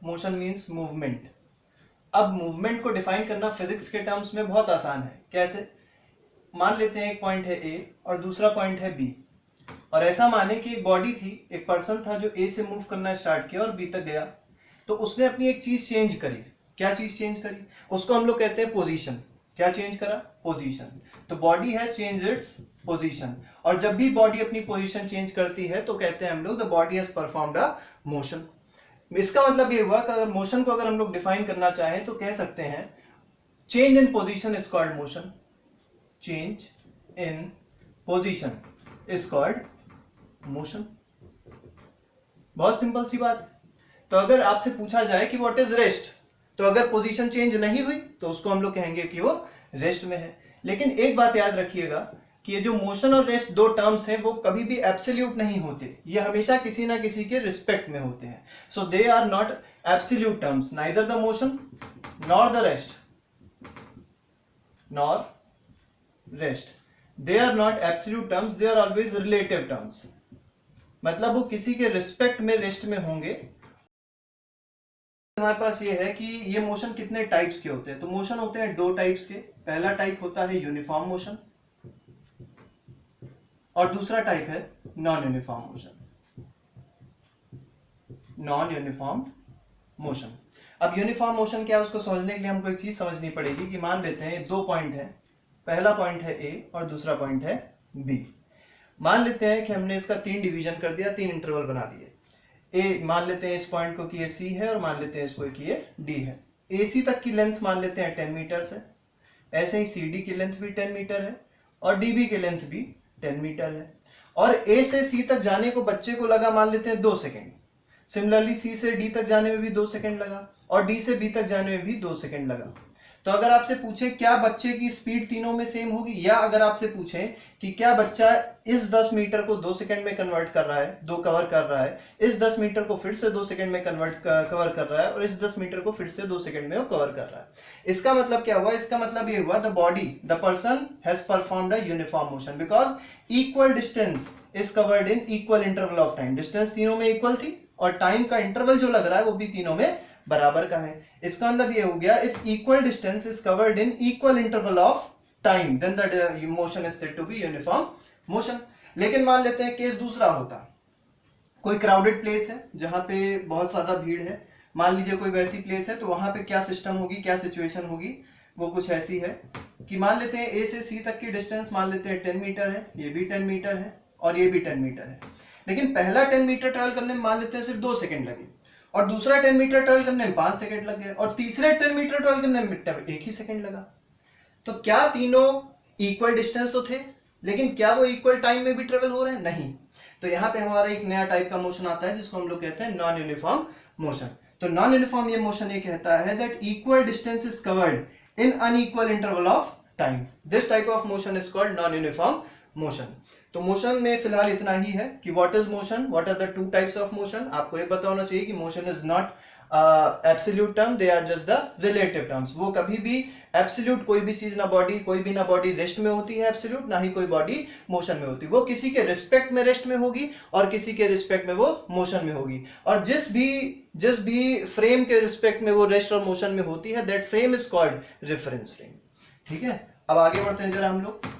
Motion means movement. अब movement को define करना फिजिक्स के टर्म्स में बहुत आसान है। कैसे? मान लेते हैं एक पॉइंट है ए और दूसरा पॉइंट है बी, और ऐसा माने कि एक बॉडी थी, एक पर्सन था जो ए से मूव करना स्टार्ट किया और बी तक गया, तो उसने अपनी एक चीज चेंज करी। क्या चीज चेंज करी? उसको हम लोग कहते हैं पोजीशन। क्या चेंज करा? पोजीशन। तो body has change its position, और जब भी बॉडी अपनी पोजीशन चेंज करती है तो कहते हैं हम लोग the body has performed a motion. इसका मतलब ये हुआ कि अगर मोशन को अगर हम लोग डिफाइन करना चाहें तो कह सकते हैं change in position is called motion. Change in position is called motion. बहुत सिंपल सी बात। तो अगर आपसे पूछा जाए कि व्हाट इज रेस्ट, तो अगर पोजीशन चेंज नहीं हुई तो उसको हम लोग कहेंगे कि वो रेस्ट में है। लेकिन एक बात याद रखिएगा कि ये जो मोशन और रेस्ट दो टर्म्स हैं वो कभी भी एब्सोल्यूट नहीं होते, ये हमेशा किसी ना किसी के रिस्पेक्ट में होते हैं। So they are not absolute terms, neither the motion nor the rest, nor rest, they are not absolute terms, they are always relative terms. मतलब वो किसी के रिस्पेक्ट में रेस्ट में होंगे। हमारे पास ये है कि ये मोशन कितने टाइप्स के होते हैं। तो मोशन होते हैं दो टाइप्स के। पहला टाइप होता है यूनिफॉर्म मोशन और दूसरा टाइप है non uniform motion. Non uniform motion. अब यूनिफॉर्म मोशन क्या है उसको समझने के लिए हमको एक चीज समझनी पड़ेगी कि मान लेते हैं दो पॉइंट है, पहला पॉइंट है ए और दूसरा पॉइंट है बी। मान लेते हैं कि हमने इसका 3 डिवीजन कर दिया, 3 इंटरवल बना दिए। ए मान लेते हैं इस पॉइंट को कि ये सी है और मान लेते हैं इसको कि ये डी है। ए सी तक की लेंथ मान लेते हैं 10 मीटर है। ऐसे ही सी डी की लेंथ भी 10 मीटर है और डी बी की लेंथ भी 10 मीटर है। और ए से सी तक जाने को बच्चे को लगा मान लेते हैं 2 सेकेंड। सिमिलरली सी से डी तक जाने में भी 2 सेकेंड लगा और डी से बी तक जाने में भी 2 सेकेंड लगा। तो अगर आपसे पूछे क्या बच्चे की स्पीड तीनों में सेम होगी, या अगर आपसे पूछे कि क्या बच्चा इस 10 मीटर को 2 सेकंड में कन्वर्ट कर रहा है, दो कवर कर रहा है, इस 10 मीटर को फिर से 2 सेकंड में कवर कर रहा है और इस 10 मीटर को फिर से 2 सेकंड में वो कवर कर रहा है, इसका मतलब क्या हुआ? इसका मतलब ये हुआ the body, the person has performed a uniform motion because equal distance is covered in equal interval of time. Distance तीनों में इक्वल थी और टाइम का इंटरवल जो लग रहा है वो भी तीनों में बराबर का है। इसका मतलब ये हो गया if equal distance is covered in equal interval of time then the motion is said to be uniform motion. लेकिन मान लेते हैं केस दूसरा होता, कोई क्राउडेड प्लेस है जहां पे बहुत ज्यादा भीड़ है, मान लीजिए कोई वैसी प्लेस है, तो वहां पे क्या सिस्टम होगी, क्या सिचुएशन होगी, वो कुछ ऐसी है कि मान लेते हैं ए से सी तक की डिस्टेंस मान लेते हैं 10 मीटर है, ये भी 10 मीटर है और ये भी 10 मीटर है। लेकिन पहला 10 मीटर ट्रेवल करने में मान लेते हैं सिर्फ 2 सेकंड लगे और दूसरा 10 मीटर ट्रेवल करने में 5 सेकंड लग गए और तीसरे 10 मीटर ट्रेवल करने में 1 ही सेकंड लगा। तो क्या तीनों इक्वल डिस्टेंस तो थे, लेकिन क्या वो इक्वल टाइम में भी ट्रेवल हो रहे हैं? नहीं। तो यहाँ पे हमारा एक नया टाइप का मोशन आता है जिसको हम लोग कहते हैं नॉन यूनिफॉर्म मोशन। तो नॉन यूनिफॉर्म ये मोशन ये कहता है that equal distance is covered in unequal interval of time. This type of motion is called non uniform motion. तो मोशन में फिलहाल इतना ही है कि what is motion, what are the two types of motion. आपको ये पता होना चाहिए कि motion is not absolute term, they are just the relative terms. वो कभी भी एब्सोल्यूट कोई भी चीज ना बॉडी, कोई भी ना बॉडी रेस्ट में होती है एब्सोल्यूट, ना ही कोई बॉडी मोशन में होती है। वो किसी के रिस्पेक्ट में रेस्ट में होगी और किसी के रिस्पेक्ट में वो मोशन में होगी। और जिस भी फ्रेम के रिस्पेक्ट में वो रेस्ट और मोशन में होती है that frame is called reference frame. ठीक है, अब आगे बढ़ते हैं जरा हम लोग।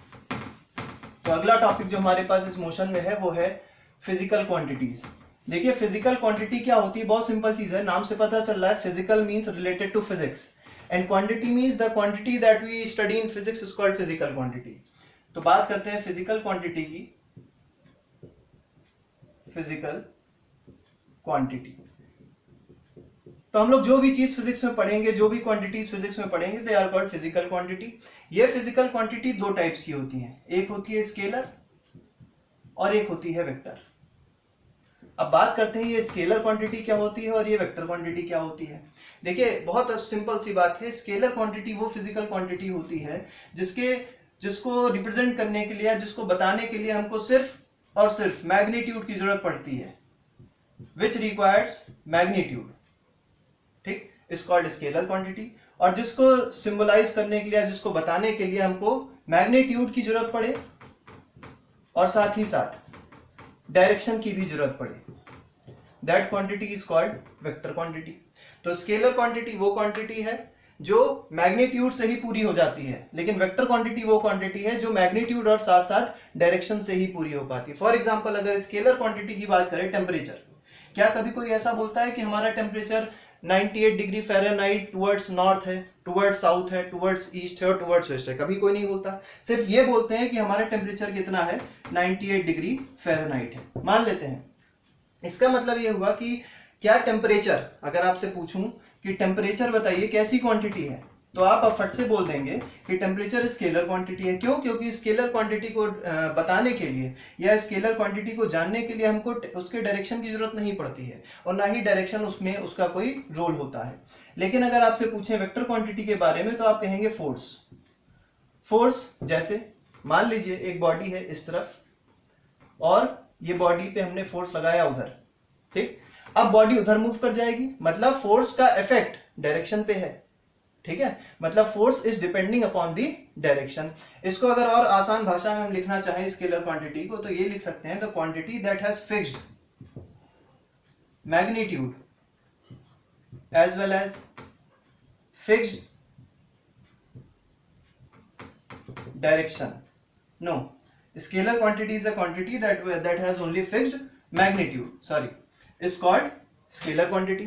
तो अगला टॉपिक जो हमारे पास इस मोशन में है वो है फिजिकल क्वांटिटीज। देखिए फिजिकल क्वांटिटी क्या होती है, बहुत सिंपल चीज है, नाम से पता चल रहा है। Physical means related to physics and quantity means the quantity that we study in physics is called physical quantity. तो बात करते हैं फिजिकल क्वांटिटी की। फिजिकल क्वांटिटी, तो हम लोग जो भी चीज फिजिक्स में पढ़ेंगे, जो भी क्वांटिटीज फिजिक्स में पढ़ेंगे they are called physical quantity. ये फिजिकल क्वांटिटी दो टाइप्स की होती हैं, एक होती है स्केलर और एक होती है वेक्टर। अब बात करते हैं ये स्केलर क्वांटिटी क्या होती है और ये वेक्टर क्वांटिटी क्या होती है। देखिए बहुत सिंपल सी बात है, स्केलर क्वांटिटी वो फिजिकल क्वांटिटी होती है जिसको रिप्रेजेंट करने के लिए, जिसको बताने के लिए हमको सिर्फ और सिर्फ मैग्नीट्यूड की जरूरत पड़ती है, विच रिक्वायर्स मैग्नीट्यूड। ठीक, इज कॉल्ड स्केलर क्वांटिटी। और जिसको सिंबलाइज करने के लिए, जिसको बताने के लिए हमको मैग्नीट्यूड की जरूरत पड़े और साथ ही साथ डायरेक्शन की भी जरूरत पड़े। That quantity is called vector quantity. तो स्केलर क्वांटिटी वो क्वांटिटी है जो मैग्नीट्यूड से ही पूरी हो जाती है, लेकिन वेक्टर क्वांटिटी वो क्वांटिटी है जो मैग्नीट्यूड और साथ साथ डायरेक्शन से ही पूरी हो पाती है। फॉर एग्जांपल अगर स्केलर क्वांटिटी की बात करें, टेम्परेचर, क्या कभी कोई ऐसा बोलता है कि हमारा temperature 98 degree Fahrenheit towards north है, टुवर्ड्स साउथ है, टुवर्ड्स ईस्ट है और टुवर्ड्स वेस्ट है? कभी कोई नहीं बोलता। सिर्फ ये बोलते हैं कि हमारा टेम्परेचर कितना है, 98 डिग्री फ़ारेनहाइट है, मान लेते हैं। इसका मतलब ये हुआ कि क्या टेम्परेचर, अगर आपसे पूछूं कि टेम्परेचर बताइए कैसी क्वांटिटी है, तो आप अब फट से बोल देंगे कि टेम्परेचर स्केलर क्वांटिटी है। क्यों? क्योंकि स्केलर क्वांटिटी को बताने के लिए या स्केलर क्वांटिटी को जानने के लिए हमको उसके डायरेक्शन की जरूरत नहीं पड़ती है और ना ही डायरेक्शन उसमें उसका कोई रोल होता है। लेकिन अगर आपसे पूछें वेक्टर क्वांटिटी के बारे में तो आप कहेंगे फोर्स। फोर्स जैसे मान लीजिए एक बॉडी है इस तरफ और ये बॉडी पे हमने फोर्स लगाया उधर, ठीक। अब बॉडी उधर मूव कर जाएगी, मतलब फोर्स का इफेक्ट डायरेक्शन पे है, ठीक है। मतलब force is depending upon the direction. इसको अगर और आसान भाषा में हम लिखना चाहें स्केलर क्वांटिटी को, तो ये लिख सकते हैं the quantity that has fixed magnitude as well as fixed direction. No, scalar quantity is a quantity that has only fixed magnitude, sorry, is called scalar quantity।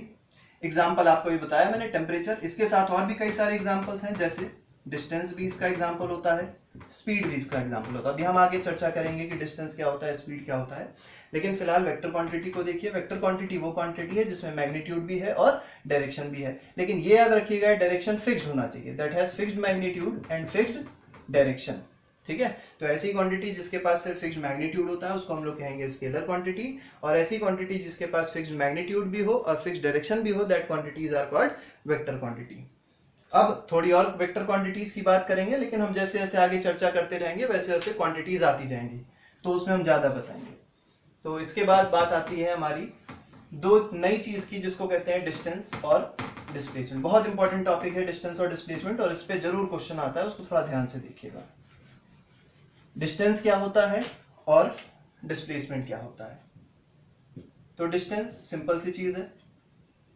Example आपको भी बताया मैंने टेम्परेचर, इसके साथ और भी कई सारे एग्जाम्पल्स हैं, जैसे डिस्टेंस भी इसका एग्जाम्पल होता है, स्पीड भी इसका एग्जाम्पल होता है। अभी हम आगे चर्चा करेंगे कि डिस्टेंस क्या होता है, स्पीड क्या होता है, लेकिन फिलहाल वेक्टर क्वांटिटी को देखिए। वेक्टर क्वांटिटी वो क्वांटिटी है जिसमें मैग्नीट्यूड भी है और डायरेक्शन भी है, लेकिन ये याद रखिएगा डायरेक्शन फिक्स्ड होना चाहिए, that has fixed magnitude and fixed direction, ठीक है। तो ऐसी क्वांटिटी जिसके पास सिर्फ फिक्स्ड मैग्नीट्यूड होता है उसको हम लोग कहेंगे स्केलर क्वांटिटी, और ऐसी क्वांटिटी जिसके पास फिक्स्ड मैग्नीट्यूड भी हो और फिक्स्ड डायरेक्शन भी हो, that quantities are called vector quantity. अब थोड़ी और वेक्टर क्वांटिटीज की बात करेंगे, लेकिन हम जैसे जैसे आगे चर्चा करते रहेंगे वैसे वैसे क्वांटिटीज आती जाएंगी, तो उसमें हम ज्यादा बताएंगे। तो इसके बाद बात आती है हमारी दो नई चीज की, जिसको कहते हैं डिस्टेंस और डिस्प्लेसमेंट। बहुत इंपॉर्टेंट टॉपिक है डिस्टेंस और डिस्प्लेसमेंट, और इस पर जरूर क्वेश्चन आता है, उसको थोड़ा ध्यान से देखिएगा। डिस्टेंस क्या होता है और डिस्प्लेसमेंट क्या होता है? तो डिस्टेंस सिंपल सी चीज है,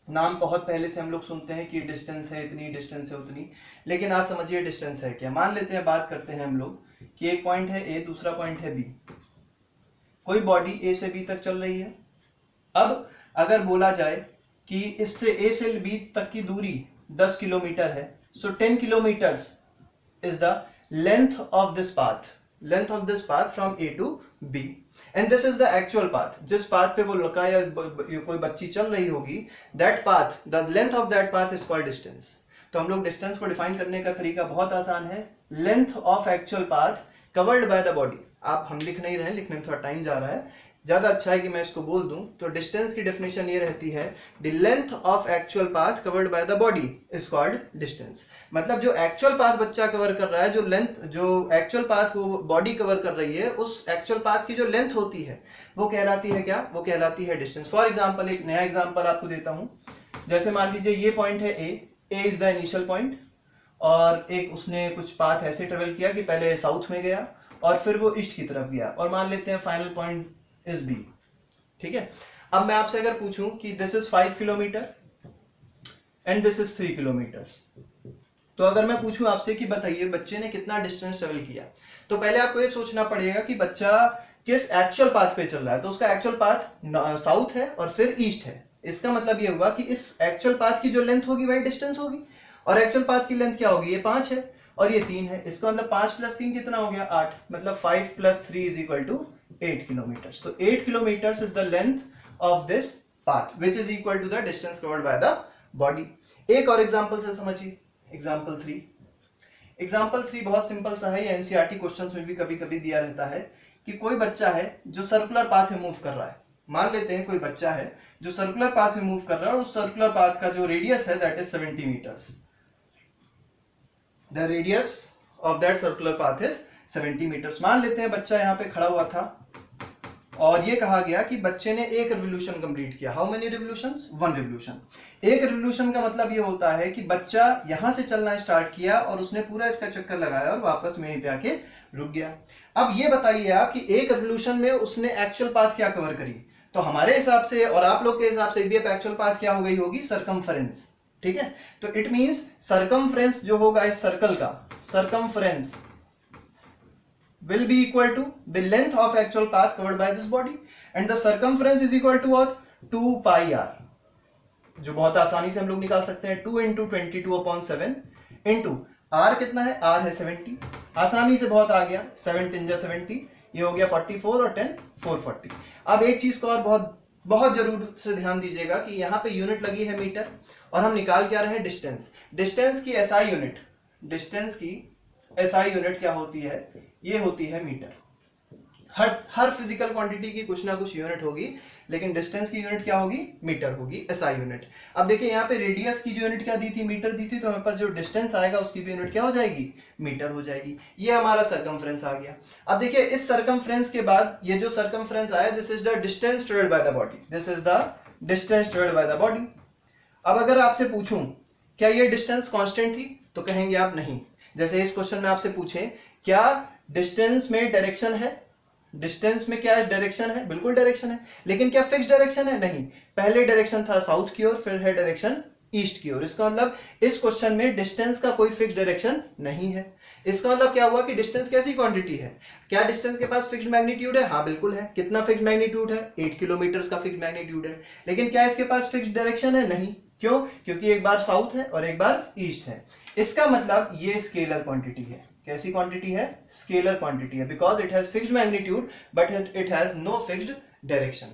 नाम बहुत पहले से हम लोग सुनते हैं कि डिस्टेंस है इतनी, डिस्टेंस है उतनी, लेकिन आज समझिए डिस्टेंस है क्या। मान लेते हैं, बात करते हैं हम लोग कि एक पॉइंट है ए, दूसरा पॉइंट है बी। कोई बॉडी ए से बी तक चल रही है। अब अगर बोला जाए कि इससे ए से बी तक की दूरी 10 किलोमीटर है, so 10 kilometres is the length of this path, length of this path from A to B, and this is the actual path. जिस पाथ पे वो लड़का या कोई बच्ची चल रही होगी, that path, the length of that path is called distance. तो हम लोग डिस्टेंस को डिफाइन करने का तरीका बहुत आसान है, length of actual path covered by the body. आप हम लिख नहीं रहे, लिखने में थोड़ा टाइम जा रहा है, ज्यादा अच्छा है कि मैं इसको बोल दूं। तो डिस्टेंस की डेफिनेशन ये रहती है, the length of actual path covered by the body is called distance. मतलब जो एक्चुअल पाथ बच्चा कवर कर रहा है, जो लेंथ, जो एक्चुअल पाथ वो बॉडी कवर कर रही है, उस एक्चुअल पाथ की जो लेंथ होती है वो कहलाती है क्या? वो कहलाती है डिस्टेंस। फॉर एग्जाम्पल, एक नया एग्जाम्पल आपको देता हूं। जैसे मान लीजिए ये पॉइंट है ए इज द इनिशियल पॉइंट, और एक उसने कुछ पाथ ऐसे ट्रेवल किया कि पहले साउथ में गया और फिर वो ईस्ट की तरफ गया, और मान लेते हैं फाइनल पॉइंट इज बी, ठीक है। अब मैं आपसे अगर पूछूं कि this is 5 kilometre and this is 3 kilometres, तो अगर मैं पूछूं आपसे कि बताइए बच्चे ने कितना डिस्टेंस ट्रेवल किया, तो पहले आपको ये सोचना पड़ेगा कि बच्चा किस एक्चुअल पाथ पे चल रहा है। तो उसका एक्चुअल पाथ साउथ है और फिर ईस्ट है। इसका मतलब ये होगा कि इस एक्चुअल पाथ की जो लेंथ होगी वही डिस्टेंस होगी, और एक्चुअल पाथ की लेंथ क्या होगी? ये 5 है और ये 3 है। इसका मतलब 5 + 3 कितना हो गया? 8। मतलब 5 + 3 = 8 किलोमीटर्स। तो 8 kilometres is the length of this path which is equal to the distance covered by the body. एक और एग्जांपल से समझिए, एग्जांपल 3। एग्जांपल 3 बहुत सिंपल सा है, ये एनसीईआरटी क्वेश्चंस में भी कभी कभी दिया रहता है कि कोई बच्चा है जो सर्कुलर पाथ में मूव कर रहा है। मान लेते हैं कोई बच्चा है जो सर्कुलर पाथ में मूव कर रहा है, और उस सर्कुलर पाथ का जो रेडियस है that is 70 metres. The radius of that circular path is 70 metres. मान लेते हैं बच्चा यहाँ पे खड़ा हुआ था और ये कहा गया कि बच्चे ने एक रिवोल्यूशन कंप्लीट किया। How many revolutions? 1 रिवोल्यूशन। एक रिवोल्यूशन का मतलब ये होता है कि बच्चा यहां से चलना स्टार्ट किया और उसने पूरा इसका चक्कर लगाया और वापस में यहीं पे आके रुक गया। अब ये बताइए आप कि एक रिवोल्यूशन में उसने एक्चुअल पाथ क्या कवर करी? तो हमारे हिसाब से और आप लोग के हिसाब से बी ऑफ एक्चुअल पाथ क्या हो गई होगी, सर्कमफ्रेंस। ठीक है, तो इट मींस सर्कमफ्रेंस जो होगा इस सर्कल का, circumference will be equal to the length of actual path covered by this body and the circumference is equal to what, 2 pi r, जो बहुत आसानी से हम लोग निकाल सकते हैं 2 into 22/7 into r कितना है, r है 70, आसानी से बहुत आ गया, 7 × 70, ये हो गया 44 और 10 440। अब एक चीज को और बहुत बहुत जरूर से ध्यान दीजिएगा कि यहाँ पे यूनिट लगी है मीटर और हम निकाल क्या रहे हैं, डिस्टेंस। डिस्टेंस की एसआई यूनिट, डिस्टेंस की एसआई यूनिट क्या होती है, ये होती है मीटर। हर फिजिकल क्वांटिटी की कुछ ना कुछ यूनिट होगी, लेकिन डिस्टेंस की यूनिट क्या होगी, मीटर होगी, एसआई यूनिट। अब देखिए यहाँ पे रेडियस की जो यूनिट क्या दी थी, मीटर दी थी, तो हमारे पास जो डिस्टेंस आएगा उसकी भी यूनिट क्या हो जाएगी, मीटर हो जाएगी। ये हमारा सर्कमफ्रेंस आ गया। अब देखिए इस सर्कमफ्रेंस के बाद ये जो सर्कमफ्रेंस आया, this is the distance travelled by the body, this is the distance travelled by the body. अब अगर आपसे पूछूं क्या ये डिस्टेंस कांस्टेंट थी, तो कहेंगे आप नहीं। जैसे इस क्वेश्चन में आपसे पूछें क्या डिस्टेंस में डायरेक्शन है, डिस्टेंस में क्या डायरेक्शन है, बिल्कुल डायरेक्शन है, लेकिन क्या फिक्स डायरेक्शन है, नहीं। पहले डायरेक्शन था साउथ की ओर, फिर है डायरेक्शन ईस्ट की ओर। इसका मतलब इस क्वेश्चन में डिस्टेंस का कोई फिक्स डायरेक्शन नहीं है। इसका मतलब क्या हुआ कि डिस्टेंस कैसी क्वांटिटी है, क्या डिस्टेंस के पास फिक्स्ड मैग्नीट्यूड है, हाँ बिल्कुल है। कितना फिक्स्ड मैग्नीट्यूड है, 8 किलोमीटर का फिक्स्ड मैग्नीट्यूड है। लेकिन क्या इसके पास फिक्स्ड डायरेक्शन है, नहीं। क्यों, क्योंकि एक बार साउथ है और एक बार ईस्ट है। इसका मतलब ये स्केलर क्वांटिटी है। कैसी क्वांटिटी है, स्केलर क्वांटिटी है, because it has fixed magnitude but it has no fixed direction.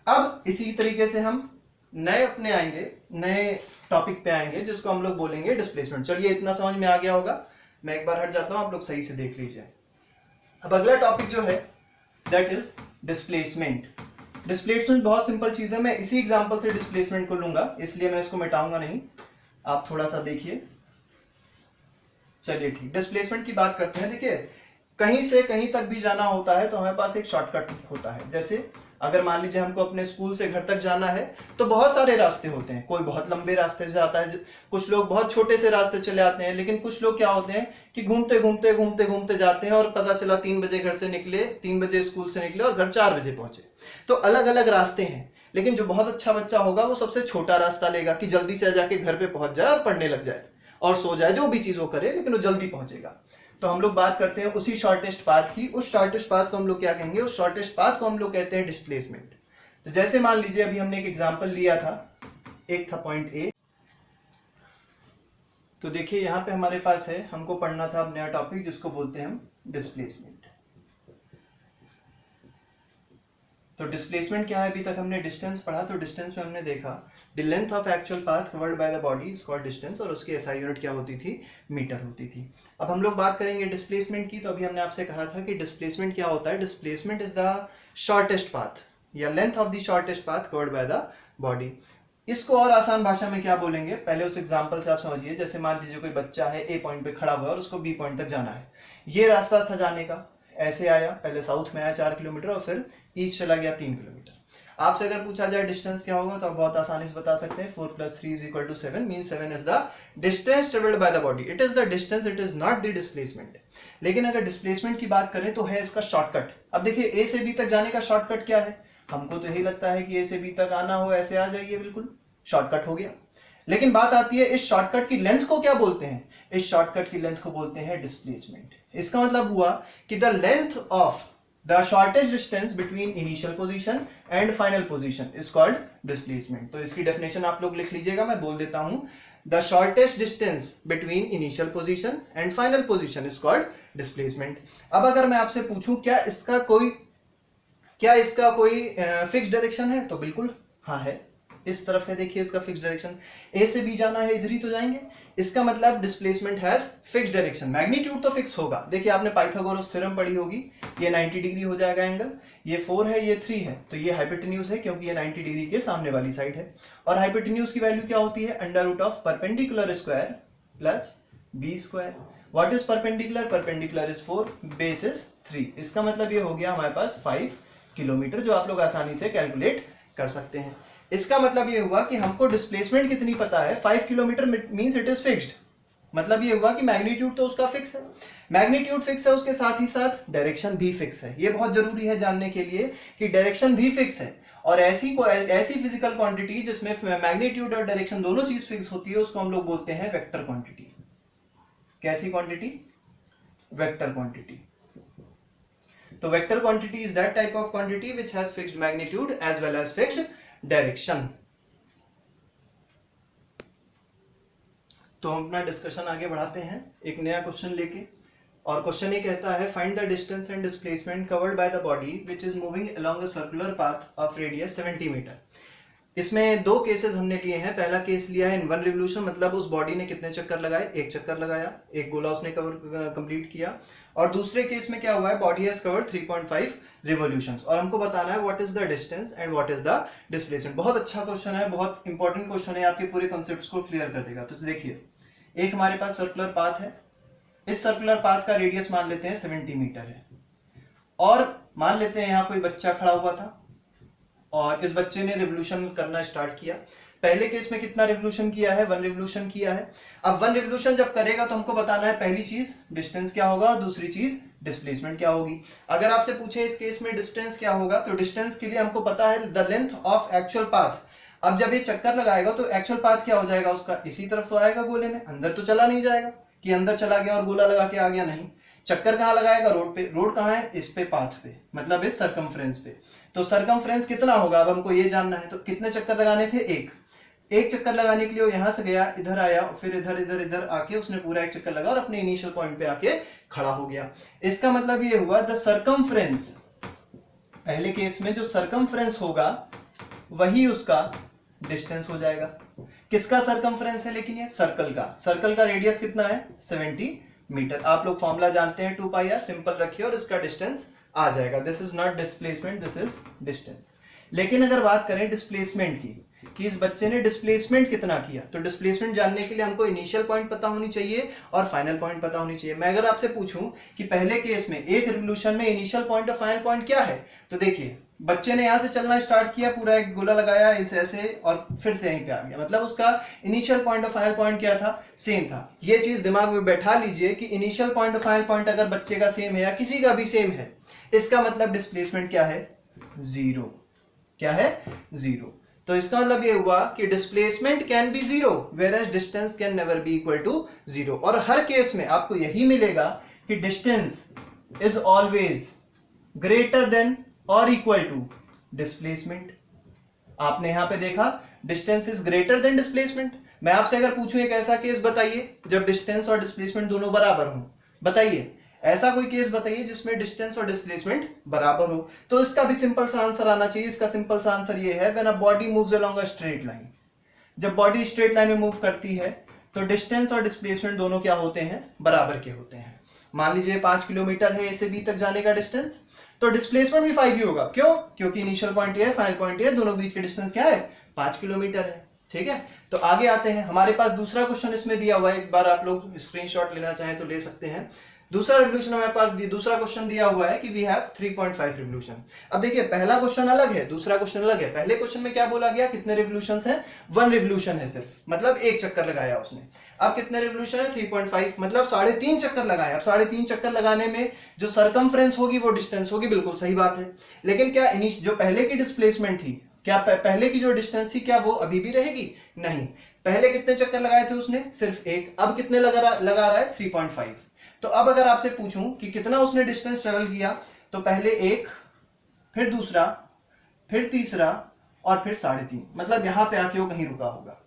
अब इसी तरीके से हम नए अपने आएंगे, नए टॉपिक पे आएंगे जिसको हम लोग बोलेंगे डिस्प्लेसमेंट। चलिए इतना समझ में आ गया होगा, मैं एक बार हट जाता हूं, आप लोग सही से देख लीजिए। अब अगला टॉपिक जो है दैट इज डिस्प्लेसमेंट। डिस्प्लेसमेंट बहुत सिंपल चीज है, मैं इसी एग्जांपल से डिस्प्लेसमेंट को लूंगा, इसलिए मैं इसको मिटाऊंगा नहीं, आप थोड़ा सा देखिए। चलिए ठीक, डिस्प्लेसमेंट की बात करते हैं। देखिए कहीं से कहीं तक भी जाना होता है तो हमारे पास एक शॉर्टकट होता है। जैसे अगर मान लीजिए हमको अपने स्कूल से घर तक जाना है तो बहुत सारे रास्ते होते हैं। कोई बहुत लंबे रास्ते से जाता है, कुछ लोग बहुत छोटे से रास्ते चले आते हैं, लेकिन कुछ लोग क्या होते हैं कि घूमते घूमते घूमते घूमते जाते हैं और पता चला 3 बजे घर से निकले, 3 बजे स्कूल से निकले और घर 4 बजे पहुंचे। तो अलग अलग रास्ते हैं, लेकिन जो बहुत अच्छा बच्चा होगा वो सबसे छोटा रास्ता लेगा कि जल्दी से जाके घर पे पहुंच जाए और पढ़ने लग जाए और सो जाए, जो भी चीज वो करे, लेकिन वो जल्दी पहुंचेगा। तो हम लोग बात करते हैं उसी शॉर्टेस्ट पाथ की। उस शॉर्टेस्ट पाथ को हम लोग क्या कहेंगे, उस शॉर्टेस्ट पाथ को हम लोग कहते हैं डिस्प्लेसमेंट। तो जैसे मान लीजिए अभी हमने एक एग्जांपल लिया था, एक था पॉइंट ए। तो देखिए यहां पे हमारे पास है, हमको पढ़ना था अब नया टॉपिक जिसको बोलते हैं हम डिस्प्लेसमेंट। तो डिस्प्लेसमेंट क्या है, अभी तक हमने डिस्टेंस पढ़ा, तो डिस्टेंस में हमने देखा the length of actual path covered by the body is called distance, और उसकी एसआई यूनिट क्या होती थी, मीटर होती थी। अब हम लोग बात करेंगे डिस्प्लेसमेंट की। तो अभी हमने आपसे कहा था कि डिस्प्लेसमेंट क्या होता है, displacement is the shortest path या length of the shortest path covered by the body. इसको और आसान भाषा में क्या बोलेंगे, पहले उस एग्जांपल से आप समझिए। जैसे मान लीजिए कोई बच्चा है, ए पॉइंट पे खड़ा हुआ है और उसको बी पॉइंट तक जाना है। ये रास्ता था जाने का, ऐसे आया, पहले साउथ में आया 4 किलोमीटर और फिर ईस्ट चला गया 3 किलोमीटर। आपसे अगर पूछा जाए डिस्टेंस क्या होगा तो आप बहुत आसानी से बता सकते हैं 4 + 3 = 7 means 7 is the distance travelled by the body. It is the distance, it is not the displacement. लेकिन अगर डिस्प्लेसमेंट की बात करें तो है इसका शॉर्टकट। अब देखिए ए से बी तक जाने का शॉर्टकट क्या है, हमको तो यही लगता है कि ए से बी तक आना हो, ऐसे आ जाइए, बिल्कुल शॉर्टकट हो गया। लेकिन बात आती है इस शॉर्टकट की लेंथ को क्या बोलते हैं, इस शॉर्टकट की लेंथ को बोलते हैं डिस्प्लेसमेंट। इसका मतलब हुआ कि the length of the shortest distance between initial position and final position is called displacement। तो इसकी डेफिनेशन आप लोग लिख लीजिएगा, मैं बोल देता हूं। the shortest distance between initial position and final position is called displacement। अब अगर मैं आपसे पूछूं क्या इसका कोई फिक्स डायरेक्शन है, तो बिल्कुल हाँ है, इस तरफ है, देखिए इसका फिक्स डायरेक्शन। ए से बी जाना है, इधर ही तो जाएंगे। इसका मतलब displacement has fix direction. Magnitude तो फिक्स होगा। देखिए आपने पाइथागोरस थ्योरम पढ़ी होगी, ये 90 डिग्री हो जाएगा एंगल, ये 4 है, ये 3 है, तो ये हाइपोटेन्यूज है क्योंकि ये 90 डिग्री के सामने वाली साइड है। और हाइपोटेन्यूज की वैल्यू क्या होती है, √ऑफ perpendicular square plus B square. What is perpendicular, perpendicular is 4, base is 3। इसका मतलब ये हो गया हमारे पास 5 किलोमीटर, जो आप लोग आसानी से कैलकुलेट कर सकते हैं। इसका मतलब ये हुआ कि हमको डिस्प्लेसमेंट कितनी पता है, 5 kilometre means it is fixed. मतलब ये हुआ कि मैग्नीट्यूड तो उसका फिक्स है, मैग्नीट्यूड फिक्स है, उसके साथ ही साथ डायरेक्शन भी फिक्स है। ये बहुत जरूरी है जानने के लिए कि डायरेक्शन भी फिक्स है और ऐसी फिजिकल क्वांटिटी जिसमें मैग्नीट्यूड और डायरेक्शन दोनों चीज फिक्स होती है उसको हम लोग बोलते हैं वेक्टर क्वांटिटी। कैसी क्वांटिटी? Vector quantity. तो vector quantity is that type of quantity which has fixed magnitude as well as fixed direction. तो हम अपना डिस्कशन आगे बढ़ाते हैं एक नया क्वेश्चन लेके, और क्वेश्चन ये कहता है find the distance and displacement covered by the body which is moving along a circular path of radius 70 metre. इसमें दो केसेस हमने लिए हैं। पहला केस लिया है इन वन रिवोल्यूशन, मतलब उस बॉडी ने कितने चक्कर लगाए, एक चक्कर लगाया, एक गोला उसने कवर कंप्लीट किया। और दूसरे केस में क्या हुआ है, बॉडी हैज कवर्ड 3.5 रिवोल्यूशंस, और हमको बताना है what is the distance and what is the displacement. बहुत अच्छा क्वेश्चन है, बहुत इंपॉर्टेंट क्वेश्चन है, आपके पूरे कॉन्सेप्ट्स को क्लियर कर देगा। तो देखिए, एक हमारे पास सर्कुलर पाथ है, इस सर्कुलर पाथ का रेडियस मान लेते हैं 70 मीटर है, और मान लेते हैं यहाँ कोई बच्चा खड़ा हुआ था और इस बच्चे ने रिवोल्यूशन करना स्टार्ट किया। पहले केस में कितना रिवोल्यूशन किया है, 1 रिवोल्यूशन किया है। अब 1 रिवोल्यूशन जब करेगा तो हमको बताना है पहली चीज डिस्टेंस क्या होगा और दूसरी चीज डिस्प्लेसमेंट क्या होगी। अगर आपसे पूछे इस केस में डिस्टेंस क्या होगा, तो डिस्टेंस के लिए हमको पता है the length of actual path. अब जब ये चक्कर लगाएगा तो एक्चुअल पाथ क्या हो जाएगा उसका, इसी तरफ तो आएगा गोले में, अंदर तो चला नहीं जाएगा कि अंदर चला गया और गोला लगा के आ गया, नहीं। चक्कर कहाँ लगाएगा, रोड पे। रोड कहाँ है, इस पे, पाथ पे, मतलब इस सरकमफ्रेंस पे। तो सरकमफ्रेंस कितना होगा अब हमको ये जानना है। तो कितने चक्कर लगाने थे, एक चक्कर लगाने के लिए वो यहां से गया, इधर आया, फिर इधर इधर इधर आके उसने पूरा एक चक्कर लगा और अपने इनिशियल पॉइंट पे आके खड़ा हो गया। इसका मतलब ये हुआ द सरकमफ्रेंस, पहले केस में जो सरकमफ्रेंस होगा वही उसका डिस्टेंस हो जाएगा। किसका सरकमफ्रेंस है, लेकिन ये सर्कल का रेडियस कितना है, 70 मीटर। आप लोग फॉर्मूला जानते हैं 2πr, सिंपल रखिए और इसका डिस्टेंस आ जाएगा। This is not displacement, this is distance. लेकिन अगर बात करें डिस्प्लेसमेंट की, कि इस बच्चे ने डिस्प्लेसमेंट कितना किया, तो डिस्प्लेसमेंट जानने के लिए हमको इनिशियल पॉइंट पता होनी चाहिए और फाइनल पॉइंट पता होनी चाहिए। मैं अगर आपसे पूछूं कि पहले केस में एक रिवोल्यूशन में इनिशियल पॉइंट और फाइनल पॉइंट क्या है, तो देखिए बच्चे ने यहां से चलना स्टार्ट किया, पूरा एक गोला लगाया इस ऐसे और फिर से यहीं पे आ गया, मतलब उसका इनिशियल पॉइंट और फाइनल पॉइंट क्या था, सेम था। ये चीज दिमाग में बैठा लीजिए कि इनिशियल पॉइंट और फाइनल पॉइंट अगर बच्चे का सेम है या किसी का भी सेम है, इसका मतलब डिस्प्लेसमेंट क्या है, जीरो। क्या है, जीरो। तो इसका मतलब ये हुआ कि displacement can be zero whereas distance can never be equal to zero. और हर केस में आपको यही मिलेगा कि distance is always greater than और इक्वल टू डिस्प्लेसमेंट। आपने यहां पे देखा distance is greater than displacement. मैं आपसे अगर पूछूं एक ऐसा केस बताइए जब डिस्टेंस और डिस्प्लेसमेंट दोनों बराबर हो, बताइए ऐसा कोई केस बताइए जिसमें डिस्टेंस और डिस्प्लेसमेंट बराबर हो। तो इसका भी सिंपल सा आंसर आना चाहिए। इसका सिंपल सा आंसर ये है, when a body moves along a straight line, जब बॉडी स्ट्रेट लाइन में मूव करती है तो डिस्टेंस और डिस्प्लेसमेंट दोनों क्या होते हैं, बराबर के होते हैं। मान लीजिए 5 किलोमीटर है ए से बी तक जाने का डिस्टेंस, तो डिस्प्लेसमेंट भी 5 ही होगा। क्यों, क्योंकि इनिशियल पॉइंट ये है, फाइनल पॉइंट ये है, दोनों के बीच के डिस्टेंस क्या है, 5 किलोमीटर है। ठीक है, तो आगे आते हैं। हमारे पास दूसरा क्वेश्चन इसमें दिया हुआ है, एक बार आप लोग स्क्रीनशॉट लेना चाहें तो ले सकते हैं। दूसरा रिवोल्यूशन हमारे पास दूसरा क्वेश्चन दिया हुआ है कि वी हैव 3.5 रिवोल्यूशन। अब देखिए पहला क्वेश्चन अलग है, दूसरा क्वेश्चन अलग है। पहले क्वेश्चन में क्या बोला गया, कितने रिवोल्यूशंस हैं, 1 रिवोल्यूशन है सिर्फ, मतलब एक चक्कर लगाया उसने। अब कितने रिवोल्यूशन है, 3.5, मतलब 3.5 चक्कर लगाए। अब 3.5 चक्कर लगाने में जो सरकमफ्रेंस होगी वो डिस्टेंस होगी, बिल्कुल सही बात है। लेकिन क्या जो पहले की डिस्प्लेसमेंट थी, क्या पहले की जो डिस्टेंस थी क्या वो अभी भी रहेगी, नहीं। पहले कितने चक्कर लगाए थे उसने, सिर्फ एक। अब कितने लगा रहा है, 3.5। तो अब अगर आपसे पूछूं कि कितना उसने डिस्टेंस ट्रेवल किया, तो पहले एक, फिर दूसरा, फिर तीसरा और फिर 3.5, मतलब यहां पे आके वो कहीं रुका होगा।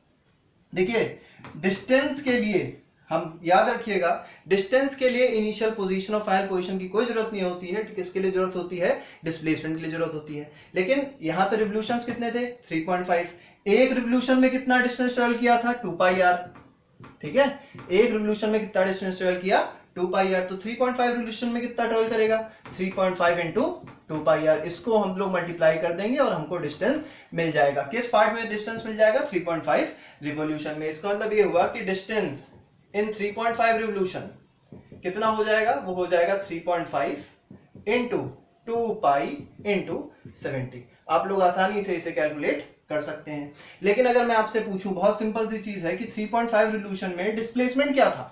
देखिए डिस्टेंस के लिए हम याद रखिएगा, डिस्टेंस के लिए इनिशियल पोजीशन और फाइनल पोजीशन की कोई जरूरत नहीं होती है। किसके लिए जरूरत होती है, डिस्प्लेसमेंट के लिए जरूरत होती है। लेकिन यहां पे रिवोल्यूशंस कितने थे, 3.5। एक रिवोल्यूशन में कितना डिस्टेंस ट्रेवल किया था, 2πr। ठीक है, एक रिवोल्यूशन में कितना डिस्टेंस ट्रेवल किया, 2πr। तो 3.5 रिवोल्यूशन में कितना ट्रेवल करेगा, 3.5 इंटू 2πr। इसको हम लोग मल्टीप्लाई कर देंगे और हमको डिस्टेंस मिल जाएगा। किस पार्ट में डिस्टेंस मिल जाएगा, 3.5 रिवोल्यूशन में। इसका मतलब ये हुआ कि डिस्टेंस इन 3.5 रिवोल्यूशन कितना हो जाएगा, वो हो जाएगा 3.5 इंटू 2π इंटू 70। आप लोग आसानी से इसे कैलकुलेट कर सकते हैं। लेकिन अगर मैं आपसे पूछूं, बहुत सिंपल सी चीज है कि 3.5 रिवोल्यूशन में डिस्प्लेसमेंट क्या था,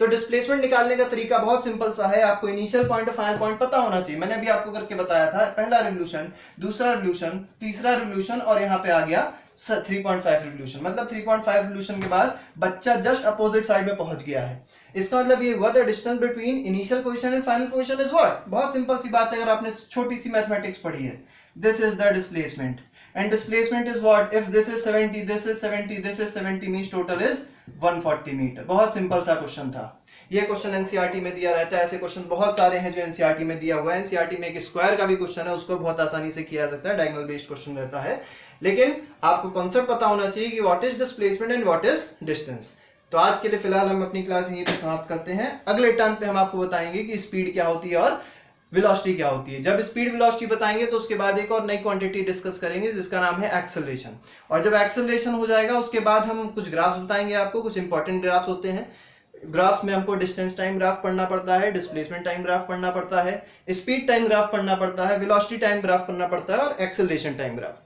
तो डिस्प्लेसमेंट निकालने का तरीका बहुत सिंपल सा है, आपको इनिशियल पॉइंट और फाइनल पॉइंट पता होना चाहिए। मैंने अभी आपको करके बताया था, पहला रिवोल्यूशन, दूसरा रिवोल्यूशन, तीसरा रिवोल्यूशन और यहाँ पे आ गया 3.5 रिवोल्यूशन। मतलब 3.5 रिवोल्यूशन के बाद बच्चा जस्ट अपोजिट साइड में पहुंच गया है। इसका मतलब ये हुआ the distance between initial position and final position is what. बहुत सिंपल सी बात है, अगर आपने छोटी सी मैथमेटिक्स पढ़ी है, this is the displacement and displacement is what, if this is 70, this is 70, this is 70 means total is 140 metre. बहुत simple सा क्वेश्चन था। ये क्वेश्चन एनसीईआरटी में दिया रहता है, ऐसे क्वेश्चन बहुत सारे हैं जो एनसीईआरटी में दिया हुआ है। एनसीईआरटी में एक स्क्वायर का भी क्वेश्चन है, उसको बहुत आसानी से किया जा सकता है, डायगोनल बेस्ड क्वेश्चन रहता है। लेकिन आपको कॉन्सेप्ट पता होना चाहिए कि what is displacement and what is distance. तो आज के लिए फिलहाल हम अपनी क्लास यहीं पे समाप्त करते हैं। अगले टर्म पे हम आपको बताएंगे कि स्पीड क्या होती है और वेलोसिटी क्या होती है। जब स्पीड वेलोसिटी बताएंगे तो उसके बाद एक और नई क्वांटिटी डिस्कस करेंगे जिसका नाम है एक्सेलरेशन। और जब एक्सेलरेशन हो जाएगा उसके बाद हम कुछ ग्राफ्स बताएंगे आपको, कुछ इंपॉर्टेंट ग्राफ्स होते हैं। ग्राफ्स में हमको डिस्टेंस टाइम ग्राफ पढ़ना पड़ता है, डिस्प्लेसमेंट टाइम ग्राफ पढ़ना पड़ता है, स्पीड टाइम ग्राफ पढ़ना पड़ता है, वेलोसिटी टाइम ग्राफ पढ़ना पड़ता है और एक्सेलरेशन टाइम ग्राफ।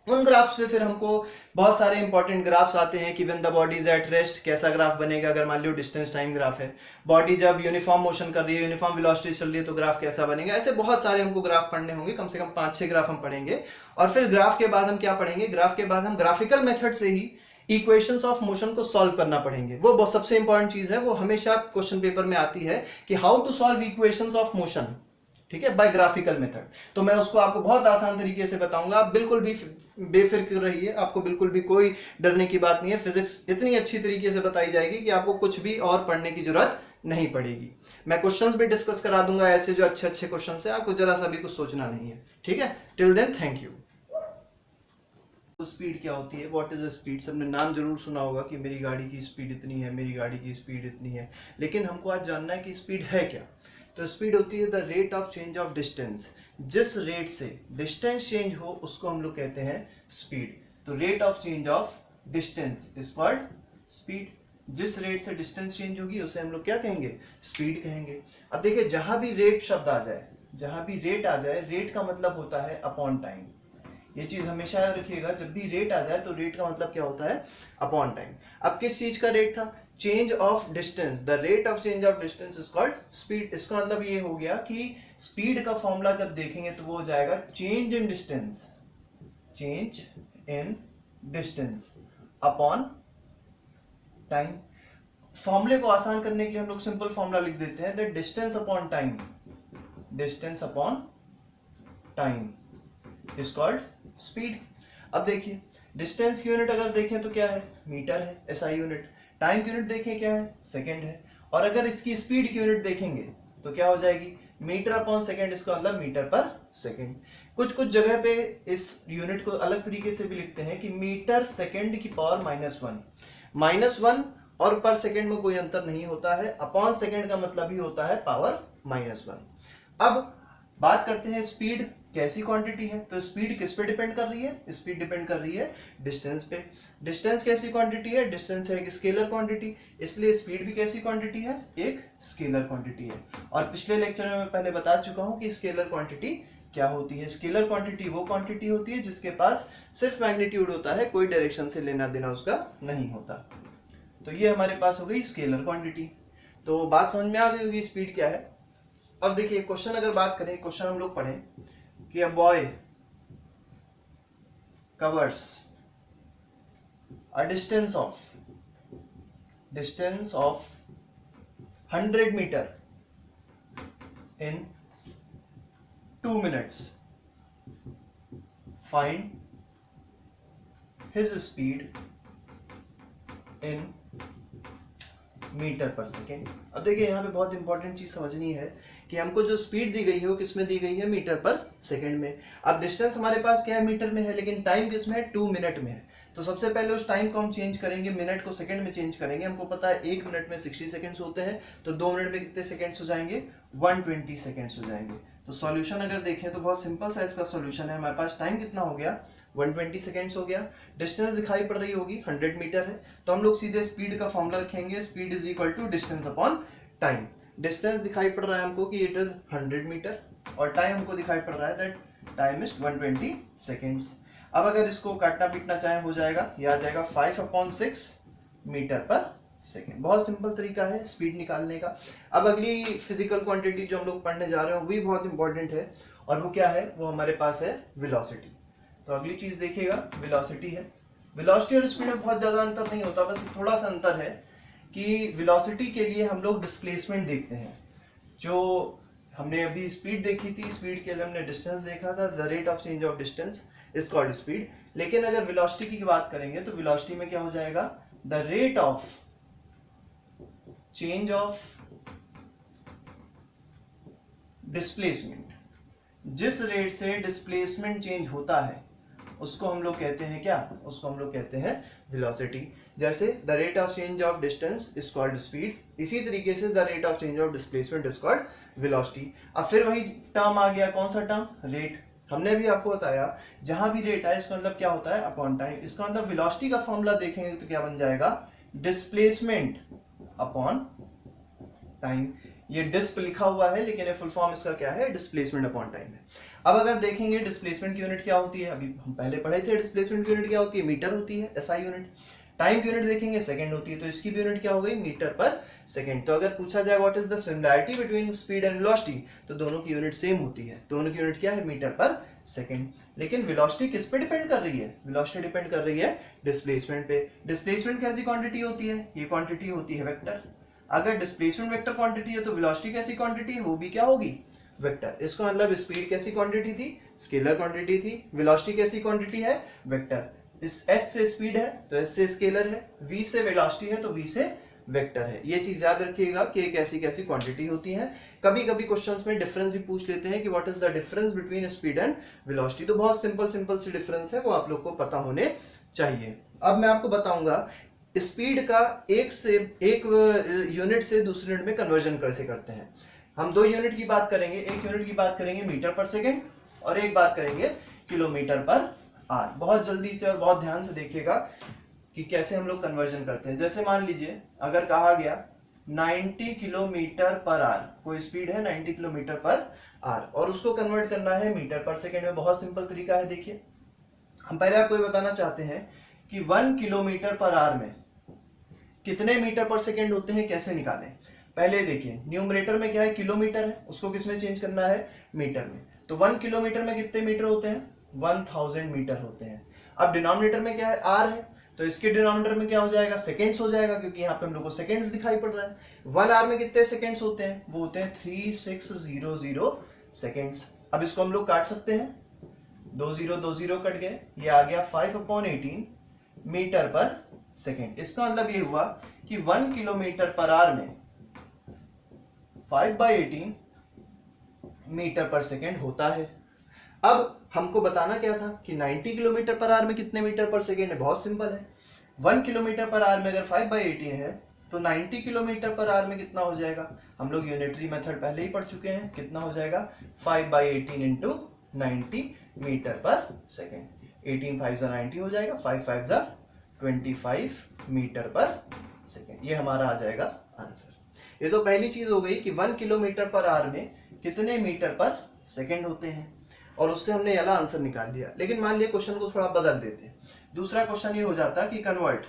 उन ग्राफ्स पे फिर हमको बहुत सारे इंपॉर्टेंट ग्राफ्स आते हैं कि when the body is at rest कैसा ग्राफ बनेगा। अगर मान लो डिस्टेंस टाइम ग्राफ है, बॉडी जब यूनिफॉर्म मोशन कर रही है, यूनिफॉर्म वेलोसिटी चल रही है तो ग्राफ कैसा बनेगा। ऐसे बहुत सारे हमको ग्राफ पढ़ने होंगे, कम से कम 5-6 ग्राफ हम पढ़ेंगे। और फिर ग्राफ के बाद हम क्या पढ़ेंगे, ग्राफ के बाद हम ग्राफिकल मेथड से ही इक्वेशंस ऑफ मोशन को सॉल्व करना पढ़ेंगे। वो बहुत सबसे इंपॉर्टेंट चीज है, वो हमेशा क्वेश्चन पेपर में आती है कि how to solve equations of motion, ठीक है, बाय ग्राफिकल मेथड। तो मैं उसको आपको बहुत आसान तरीके से बताऊंगा, आप बिल्कुल भी बेफिक्र रहिए, आपको बिल्कुल भी कोई डरने की बात नहीं है। फिजिक्स इतनी अच्छी तरीके से बताई जाएगी कि आपको कुछ भी और पढ़ने की जरूरत नहीं पड़ेगी। मैं क्वेश्चंस भी डिस्कस करा दूंगा ऐसे जो अच्छे अच्छे क्वेश्चंस हैं, आपको जरा सा भी कुछ सोचना नहीं है, ठीक है। Till then thank you. Speed क्या होती है, व्हाट इज स्पीड। सबने नाम जरूर सुना होगा कि मेरी गाड़ी की स्पीड इतनी है, मेरी गाड़ी की स्पीड इतनी है, लेकिन हमको आज जानना है कि स्पीड है क्या। तो स्पीड होती है the rate of change of distance. जिस रेट से डिस्टेंस चेंज हो उसको हम लोग कहते हैं स्पीड। तो rate of change of distance is called speed. जिस रेट से डिस्टेंस चेंज होगी उसे हम लोग क्या कहेंगे, स्पीड कहेंगे। अब देखिए, जहां भी रेट शब्द आ जाए, जहां भी रेट आ जाए, रेट का मतलब होता है अपॉन टाइम। ये चीज हमेशा याद रखिएगा, जब भी रेट आ जाए तो रेट का मतलब क्या होता है, अपॉन टाइम। अब किस चीज का रेट था, change of distance. The rate of change of distance is called speed. इसका मतलब ये हो गया कि स्पीड का फॉर्मूला जब देखेंगे तो वो हो जाएगा change in distance, change in distance upon time. फॉर्मूले को आसान करने के लिए हम लोग सिंपल फॉर्मूला लिख देते हैं, that distance upon time, distance upon time is called speed. अब देखिए, डिस्टेंस की यूनिट अगर देखें तो क्या है, मीटर है, एसआई यूनिट। टाइम की यूनिट देखें क्या है, सेकंड है। और अगर इसकी स्पीड की यूनिट देखेंगे तो क्या हो जाएगी, मीटर अपॉन सेकंड। इसका मतलब मीटर पर सेकंड। कुछ कुछ जगह पे इस यूनिट को अलग तरीके से भी लिखते हैं कि मीटर सेकंड की पावर -1। -1 और पर सेकंड में कोई अंतर नहीं होता है, अपॉन सेकंड का मतलब ही होता है पावर -1। अब बात करते हैं स्पीड कैसी क्वांटिटी है। तो स्पीड किस पे डिपेंड कर रही है, स्पीड डिपेंड कर रही है डिस्टेंस पे। डिस्टेंस कैसी क्वांटिटी है, डिस्टेंस है एक स्केलर क्वांटिटी, इसलिए स्पीड भी कैसी क्वांटिटी है, एक स्केलर क्वांटिटी है। और पिछले लेक्चर में मैं पहले बता चुका हूं कि स्केलर क्वांटिटी क्या होती है। स्केलर क्वांटिटी वो क्वांटिटी होती है जिसके पास सिर्फ मैग्नीट्यूड होता है, कोई डायरेक्शन से लेना देना उसका नहीं होता। तो ये हमारे पास हो गई स्केलर क्वांटिटी। तो बात समझ में आ गई होगी स्पीड क्या है। अब देखिए, क्वेश्चन अगर बात करें, क्वेश्चन हम लोग पढ़ें कि a boy covers a distance of 100 meter in 2 minutes. Find his speed in metre पर सेकेंड। अब देखिए, यहाँ पे बहुत इंपॉर्टेंट चीज समझनी है कि हमको जो स्पीड दी गई है वो किसमें दी गई है, मीटर पर सेकेंड में। अब डिस्टेंस हमारे पास क्या है, मीटर में है, लेकिन टाइम किसमें है, 2 मिनट में है। तो सबसे पहले उस टाइम को हम चेंज करेंगे, मिनट को सेकंड में चेंज करेंगे। हमको पता है 1 मिनट में 60 सेकंड्स होते हैं, तो 2 मिनट में कितने सेकंड्स हो जाएंगे, 120 सेकंड्स हो जाएंगे। तो सॉल्यूशन अगर देखें तो बहुत सिंपल सा इसका सॉल्यूशन है। हमारे पास टाइम कितना हो गया, 120 सेकंड्स हो गया। डिस्टेंस दिखाई पड़ रही होगी 100 मीटर है, तो हम लोग सीधे स्पीड का फॉर्मूला रखेंगे, speed is equal to distance upon time. Distance दिखाई पड़ रहा है हमको कि इट इज 100 मीटर और टाइम हमको दिखाई पड़ रहा है दैट टाइम इज 120 सेकंड्स। अब अगर इसको काटना पीटना चाहे हो जाएगा, ये आ जाएगा 5/6 मीटर पर सेकेंड। बहुत सिंपल तरीका है स्पीड निकालने का। अब अगली फिजिकल क्वांटिटी जो हम लोग पढ़ने जा रहे हैं वो भी बहुत इंपॉर्टेंट है, और वो क्या है, वो हमारे पास है वेलोसिटी। तो अगली चीज देखिएगा वेलोसिटी है। वेलोसिटी और स्पीड में बहुत ज्यादा अंतर नहीं होता, बस थोड़ा सा अंतर है कि वेलोसिटी के लिए हम लोग डिस्प्लेसमेंट देखते हैं। जो हमने अभी स्पीड देखी थी, स्पीड के लिए हमने डिस्टेंस देखा था, the rate of change of distance is called speed. लेकिन अगर वेलोसिटी की बात करेंगे तो वेलोसिटी में क्या हो जाएगा, the rate of change of displacement. जिस रेट से डिस्प्लेसमेंट चेंज होता है उसको हम लोग कहते हैं क्या, उसको हम लोग कहते हैं वेलोसिटी। जैसे the rate of change of distance is called speed, इसी तरीके से the rate of change of displacement is called velocity. अब फिर वही टर्म आ गया, कौन सा टर्म, रेट। हमने भी आपको बताया जहां भी रेट है इसका मतलब क्या होता है, अपॉन टाइम। इसका मतलब वेलोसिटी का फॉर्मूला देखेंगे तो क्या बन जाएगा, डिस्प्लेसमेंट अपॉन टाइम। ये डिस्प लिखा हुआ है लेकिन फुल फॉर्म इसका क्या है, डिस्प्लेसमेंट अपॉन टाइम है। अब अगर देखेंगे डिस्प्लेसमेंट की यूनिट क्या होती है, अभी हम पहले पढ़े थे डिस्प्लेसमेंट की यूनिट क्या होती है, मीटर होती है, एसआई यूनिट। टाइम की यूनिट देखेंगे सेकंड होती है, तो इसकी भी यूनिट क्या हो गई, मीटर पर सेकंड। तो अगर पूछा जाए what is the similarity between speed and velocity, तो दोनों की यूनिट सेम होती है, दोनों की यूनिट क्या है, मीटर पर सेकंड। लेकिन वेलोसिटी किस पे डिपेंड कर रही है, वेलोसिटी डिपेंड कर रही है डिस्प्लेसमेंट पे। डिस्प्लेसमेंट कैसी क्वांटिटी होती है, ये क्वांटिटी होती है वेक्टर। अगर डिस्प्लेसमेंट वेक्टर क्वांटिटी है तो वेलोसिटी कैसी क्वांटिटी है, वो भी क्या होगी, वेक्टर। इसका मतलब स्पीड कैसी क्वांटिटी थी, स्केलर क्वांटिटी थी। वेलोसिटी कैसी क्वांटिटी है, वेक्टर। इस s से स्पीड है तो s से स्केलर है, v से वेलोसिटी है तो v से वेक्टर है। ये चीज याद रखिएगा कि एक ऐसी कैसी क्वांटिटी होती है। कभी कभी क्वेश्चंस में डिफरेंस भी पूछ लेते हैं कि what is the difference between speed and velocity. तो बहुत सिंपल सी डिफरेंस है, वो आप लोग को पता होने चाहिए। अब मैं आपको बताऊंगा स्पीड का एक यूनिट से दूसरे यूनिट में कन्वर्जन कैसे करते हैं। हम दो यूनिट की बात करेंगे, एक यूनिट की बात करेंगे मीटर पर सेकेंड और एक बात करेंगे किलोमीटर पर आर। बहुत जल्दी से और बहुत ध्यान से देखिएगा कि कैसे हम लोग कन्वर्जन करते हैं। जैसे मान लीजिए अगर कहा गया 90 किलोमीटर पर आर, कोई स्पीड है 90 किलोमीटर पर आर और उसको कन्वर्ट करना है मीटर पर सेकेंड में। बहुत सिंपल तरीका है, देखिए हम पहले आपको बताना चाहते हैं कि 1 किलोमीटर पर आर में कितने मीटर पर सेकेंड होते हैं, कैसे निकालें। पहले देखिए न्यूमरेटर में क्या है, किलोमीटर है, उसको किस में चेंज करना है, मीटर में। तो 1 किलोमीटर में कितने मीटर होते हैं, 1000 मीटर होते हैं। अब डिनोमिनेटर में क्या है, आर है, तो इसके डिनोमिनेटर में क्या हो जाएगा, सेकेंड्स हो जाएगा, क्योंकि यहाँ पे हम लोग को सेकेंड्स दिखाई पड़ रहा है। 1 आर में कितने सेकेंड्स होते हैं, वो होते हैं 3600 सेकेंड्स। अब इसको हम लोग काट सकते हैं, 2 0 कट गए, ये आ गया 5/18 मीटर पर सेकेंड। इसका मतलब ये हुआ कि 1 किलोमीटर पर आर में 5/18 मीटर पर सेकेंड होता है। अब हमको बताना क्या था कि 90 किलोमीटर पर आर में कितने मीटर पर सेकेंड है। बहुत सिंपल है, 1 किलोमीटर पर आर में अगर 5/18 है तो 90 किलोमीटर पर आर में कितना हो जाएगा, हम लोग यूनिटरी मेथड पहले ही पढ़ चुके हैं, कितना हो जाएगा 5/18 इंटू 90 मीटर पर सेकेंड। 18 5 90 हो जाएगा, 5 5 25 मीटर पर सेकेंड। ये हमारा आ जाएगा आंसर। ये तो पहली चीज हो गई कि 1 किलोमीटर पर आर में कितने मीटर पर सेकेंड होते हैं, और उससे हमने ये आंसर निकाल लिया। लेकिन मान लिया क्वेश्चन को थोड़ा बदल देते, दूसरा क्वेश्चन ये हो जाता कि कन्वर्ट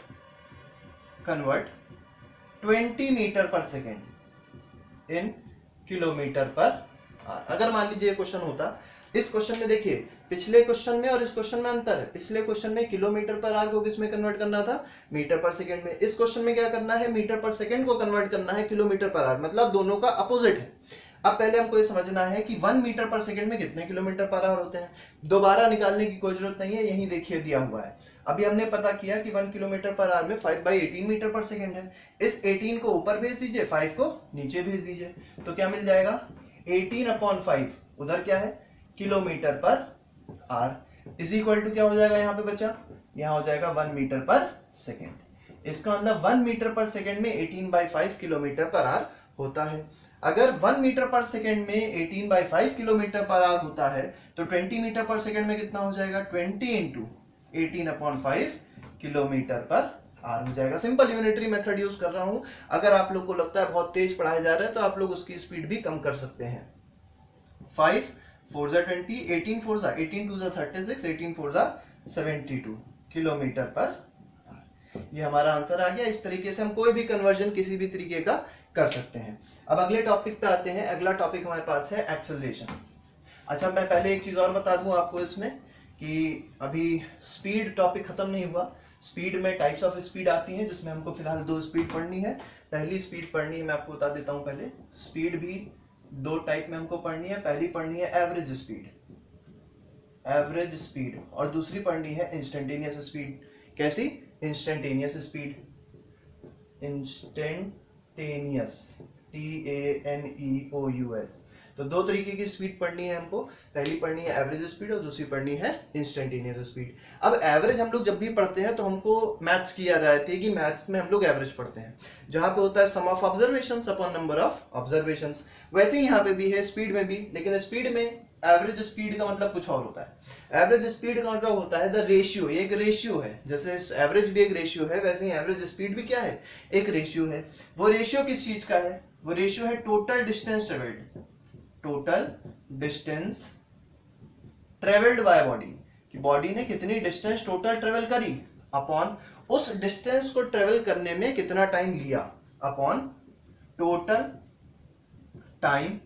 20 मीटर पर सेकेंड इन किलोमीटर पर आर। अगर मान लीजिए क्वेश्चन होता, इस क्वेश्चन में देखिए पिछले क्वेश्चन में और इस क्वेश्चन में अंतर है। पिछले क्वेश्चन में किलोमीटर पर आर को किस में कन्वर्ट करना था, मीटर पर सेकंड में। इस क्वेश्चन में क्या करना है, मीटर पर सेकंड को कन्वर्ट करना है किलोमीटर पर आर, मतलब दोनों का अपोजिट है। अब पहले हमको ये समझना है कि 1 मीटर पर सेकंड में कितने किलोमीटर पर आवर होते हैं। दोबारा निकालने की कोई जरूरत नहीं है, यहीं देखिए दिया हुआ है। अभी हमने पता किया कि 1 किलोमीटर पर आवर में 5/18 मीटर पर सेकंड है। इस 18 को ऊपर भेज दीजिए, 5 को नीचे भेज दीजिए, तो क्या मिल जाएगा 18/5, उधर क्या है किलोमीटर पर आर, इज इक्वल टू क्या हो जाएगा, यहाँ पे बचा, यहाँ हो जाएगा 1 मीटर पर सेकेंड। इसका मतलब 1 मीटर पर सेकेंड में 18/5 किलोमीटर पर आर होता है। अगर 1 मीटर पर सेकेंड में 18/5 किलोमीटर पर आवर होता है तो 20 मीटर पर सेकेंड में कितना हो जाएगा, 20 इंटू 18/5 किलोमीटर पर आर हो जाएगा। सिंपल यूनिटरी मेथड यूज कर रहा हूं। अगर आप लोग को लगता है बहुत तेज पढ़ाया जा रहा है तो आप लोग उसकी स्पीड भी कम कर सकते हैं। 5 4 20, 18 4 18 2 36, 18 4 72 किलोमीटर पर आर। ये हमारा आंसर आ गया। इस तरीके से हम कोई भी कन्वर्जन किसी भी तरीके का कर सकते हैं। अब अगले टॉपिक पे आते हैं। अगला टॉपिक हमारे पास है एक्सेलरेशन। अच्छा, मैं पहले एक चीज और बता दूं आपको इसमें कि अभी स्पीड टॉपिक खत्म नहीं हुआ। स्पीड में टाइप्स ऑफ स्पीड आती हैं, जिसमें हमको फिलहाल 2 स्पीड पढ़नी है। पहली स्पीड पढ़नी है, मैं आपको बता देता हूं पहले। स्पीड भी 2 टाइप में हमको पढ़नी है। पहली पढ़नी है एवरेज स्पीड, एवरेज स्पीड, और दूसरी पढ़नी है इंस्टेंटेनियस स्पीड। कैसी? Instantaneous speed, instantaneous, TANEOUS। तो 2 तरीके की स्पीड पढ़नी है हमको। पहली पढ़नी है एवरेज स्पीड और दूसरी पढ़नी है इंस्टेंटेनियस स्पीड। अब एवरेज हम लोग जब भी पढ़ते हैं तो हमको मैथ्स की याद आती है कि मैथ्स में हम लोग एवरेज पढ़ते हैं, जहां पे होता है sum of observations upon number of observations. वैसे ही यहाँ पे भी है, स्पीड में भी, लेकिन स्पीड में एवरेज स्पीड का मतलब कुछ और होता है। एवरेज स्पीड का मतलब होता है द रेशियो, एक रेशियो है। जैसे एवरेज भी एक रेशियो है, वैसे ही एवरेज स्पीड भी क्या है? एक रेशियो है। वो रेशियो किस चीज का है? वो रेशियो है total distance travelled, total distance travelled by body, कि बॉडी ने कितनी डिस्टेंस टोटल ट्रेवल करी, अपॉन उस डिस्टेंस को ट्रेवल करने में कितना टाइम लिया, अपॉन टोटल टाइम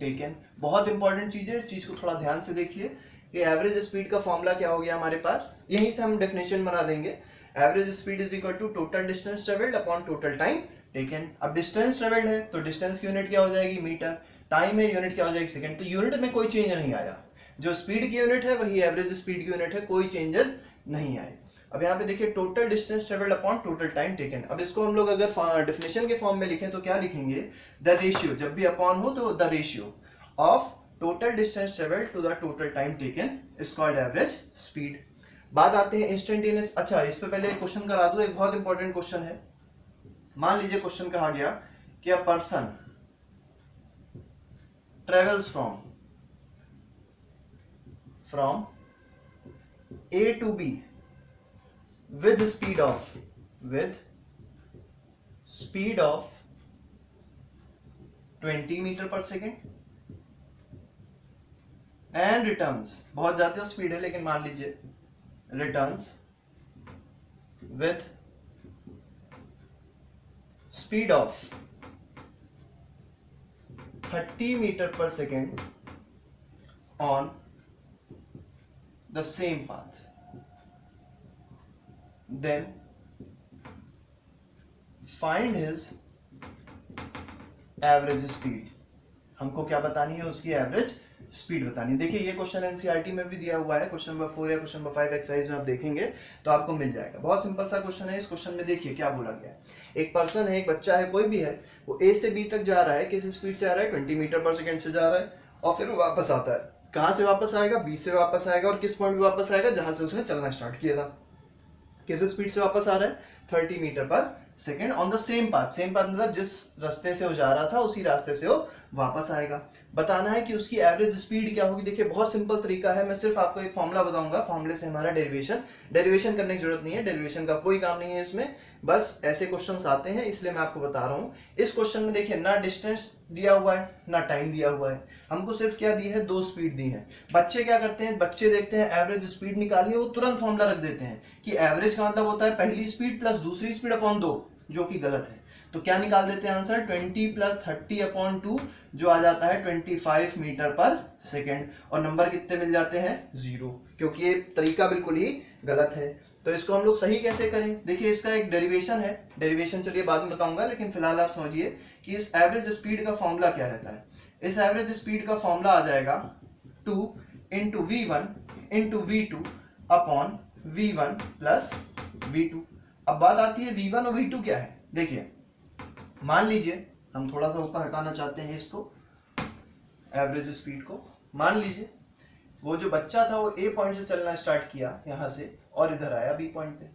टेकन। बहुत इंपॉर्टेंट चीज है, इस चीज को थोड़ा ध्यान से देखिए कि एवरेज स्पीड का फॉर्मूला क्या हो गया हमारे पास। यहीं से हम डेफिनेशन बना देंगे। Average speed is equal to total distance travelled upon total time taken. अब डिस्टेंस ट्रेवल्ड है तो डिस्टेंस की यूनिट क्या हो जाएगी? मीटर। टाइम है, यूनिट क्या हो जाएगी? सेकंड। तो यूनिट में कोई चेंज नहीं आया। जो स्पीड की यूनिट है वही एवरेज स्पीड की यूनिट है, कोई चेंजेस नहीं आए। अब यहाँ पे देखिए total distance travelled upon total time taken. अब इसको हम लोग अगर डेफिनेशन के फॉर्म में लिखें तो क्या लिखेंगे? द रेशियो, जब भी अपॉन हो तो the ratio of total distance travelled to the total time taken is called average speed. बात आते हैं इंस्टेंटेनियस। अच्छा, इस पे पहले एक क्वेश्चन करा दूं, एक बहुत इंपॉर्टेंट क्वेश्चन है। मान लीजिए क्वेश्चन कहा गया कि a person travels from A to B with speed of 20 metre पर सेकेंड एंड रिटर्न्स, बहुत ज्यादा स्पीड है लेकिन मान लीजिए returns with speed of 30 metre पर second on the same path, then find his average speed। हमको क्या बतानी है? उसकी एवरेज स्पीड बतानी है। देखिए ये क्वेश्चन एनसीईआरटी में भी दिया हुआ है, क्वेश्चन नंबर 4 या क्वेश्चन नंबर 5 एक्सरसाइज में आप देखेंगे तो आपको मिल जाएगा। बहुत सिंपल सा क्वेश्चन है। इस क्वेश्चन में देखिए क्या बोला गया है। एक पर्सन है, एक बच्चा है, कोई भी है, वो ए से बी तक जा रहा है। किस स्पीड से आ रहा है? 20 मीटर पर सेकेंड से जा रहा है, और फिर वो वापस आता है। कहां से वापस आएगा? बी से वापस आएगा। और किस पॉइंट पे वापस आएगा? जहां से उसने चलना स्टार्ट किया था। किस स्पीड से वापस आ रहा है? 30 मीटर पर second on the same path. Same path मतलब जिस रास्ते से वो जा रहा था उसी रास्ते से वो वापस आएगा। बताना है कि उसकी एवरेज स्पीड क्या होगी। देखिए बहुत सिंपल तरीका है, मैं सिर्फ आपको एक फॉर्मूला बताऊंगा, फॉर्मूले से हमारा डेरिवेशन करने की जरूरत नहीं है, डेरिवेशन का कोई काम नहीं है इसमें, बस ऐसे क्वेश्चंस आते हैं इसलिए मैं आपको बता रहा हूँ। इस क्वेश्चन में देखिए ना डिस्टेंस दिया हुआ है ना टाइम दिया हुआ है, हमको सिर्फ क्या दी है? 2 स्पीड दी है। बच्चे क्या करते हैं? बच्चे देखते हैं एवरेज स्पीड निकालिए, वो तुरंत फॉर्मूला रख देते हैं कि एवरेज का मतलब होता है पहली स्पीड प्लस दूसरी स्पीड अपॉन 2, जो कि गलत है। तो क्या निकाल देते हैं आंसर? 20 प्लस 30 अपॉन 2, जो आ जाता है 25 मीटर पर सेकेंड, और नंबर कितने मिल जाते हैं? 0, क्योंकि ये तरीका बिल्कुल ही गलत है। तो इसको हम लोग सही कैसे करें? देखिए इसका एक डेरिवेशन है, डेरिवेशन चलिए बाद में बताऊंगा, लेकिन फिलहाल आप समझिए कि इस एवरेज स्पीड का फॉर्मूला क्या रहता है। इस एवरेज स्पीड का फॉर्मूला आ जाएगा 2 into V1 into V2 upon V1 plus V2। अब बात आती है V1 और V2 क्या है। देखिए मान लीजिए हम थोड़ा सा ऊपर हटाना चाहते हैं इसको, एवरेज स्पीड को। मान लीजिए वो जो बच्चा था वो ए पॉइंट से चलना स्टार्ट किया यहाँ से, और इधर आया बी पॉइंट पे,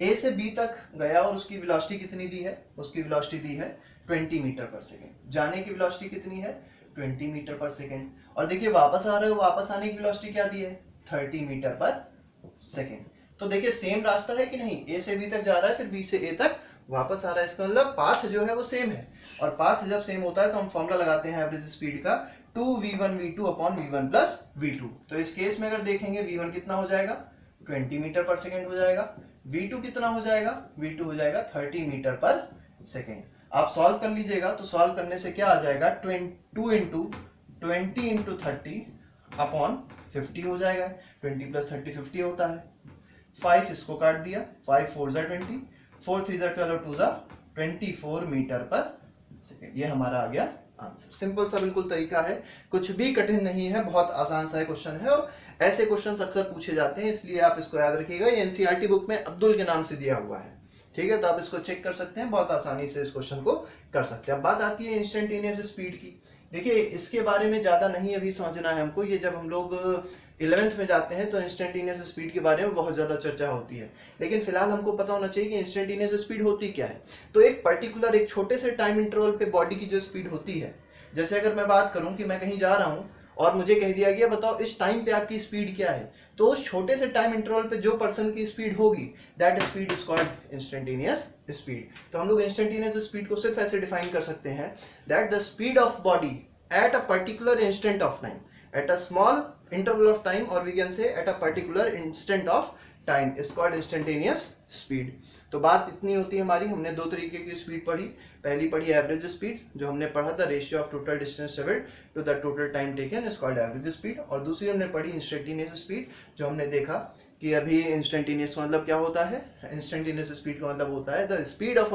ए से बी तक गया, और उसकी वेलोसिटी कितनी दी है? उसकी वेलोसिटी दी है 20 मीटर पर सेकेंड। जाने की वेलोसिटी कितनी है? 20 मीटर पर सेकेंड। और देखिए वापस आ रहे हो, वापस आने की वेलोसिटी क्या दी है? 30 मीटर पर सेकेंड। तो देखिए सेम रास्ता है कि नहीं? ए से बी तक जा रहा है, फिर बी से ए तक वापस आ रहा है। इसका मतलब पाथ जो है वो सेम है, और पाथ जब सेम होता है तो हम फॉर्मूला लगाते हैं एवरेज स्पीड का 2v1 v2 upon v1 plus v2। तो इस केस में अगर देखेंगे v1 कितना हो जाएगा? 20 मीटर पर सेकेंड हो जाएगा, v2 कितना हो जाएगा, v2 हो जाएगा 30 मीटर पर सेकेंड। आप सॉल्व कर लीजिएगा तो सॉल्व करने से क्या आ जाएगा, 2 इंटू 20 इंटू 30 अपॉन 50 हो जाएगा। 20 प्लस 30 50 होता है। 5 इसको काट दिया, 5 4 जा 20, 4 3 जा 12 2 जा 24 मीटर पर सेकेंड। ये हमारा आ गया आंसर। सिंपल सा बिल्कुल तरीका है, कुछ भी कठिन नहीं है, बहुत आसान सा क्वेश्चन है और ऐसे क्वेश्चंस अक्सर पूछे जाते हैं, इसलिए आप इसको याद रखिएगा। ये एनसीईआरटी बुक में अब्दुल के नाम से दिया हुआ है, ठीक है, तो आप इसको चेक कर सकते हैं, बहुत आसानी से इस क्वेश्चन को कर सकते हैं। अब बात आती है इंस्टेंटेनियस स्पीड की। देखिए इसके बारे में ज्यादा नहीं अभी समझना है हमको, ये जब हम लोग 11th में जाते हैं तो इंस्टेंटेनियस स्पीड के बारे में बहुत ज्यादा चर्चा होती है, लेकिन फिलहाल हमको पता होना चाहिए कि इंस्टेंटेनियस स्पीड होती क्या है। तो एक पर्टिकुलर, एक छोटे से टाइम इंटरवल पे बॉडी की जो स्पीड होती है, जैसे अगर मैं बात करूं कि मैं कहीं जा रहा हूं और मुझे कह दिया गया बताओ इस टाइम पे आपकी स्पीड क्या है, तो उस छोटे से टाइम इंटरवल पे जो पर्सन की स्पीड होगी that speed is called instantaneous speed. तो हम लोग इंस्टेंटेनियस स्पीड को सिर्फ ऐसे डिफाइन कर सकते हैं that the speed of body at a particular instant of time, at a small interval of time, or we can say at a particular instant of time is called instantaneous speed। तो बात इतनी होती है हमारी। हमने दो तरीके की स्पीड पढ़ी। पहली पढ़ी एवरेज स्पीड, जो हमने पढ़ा था ratio of total distance travelled to the total time taken is called average speed. और दूसरी हमने पढ़ी इंस्टेंटेनियस स्पीड, जो हमने देखा कि अभी इंस्टेंटेनियस का मतलब क्या होता है। इंस्टेंटेनियस स्पीड का मतलब होता है द स्पीड ऑफ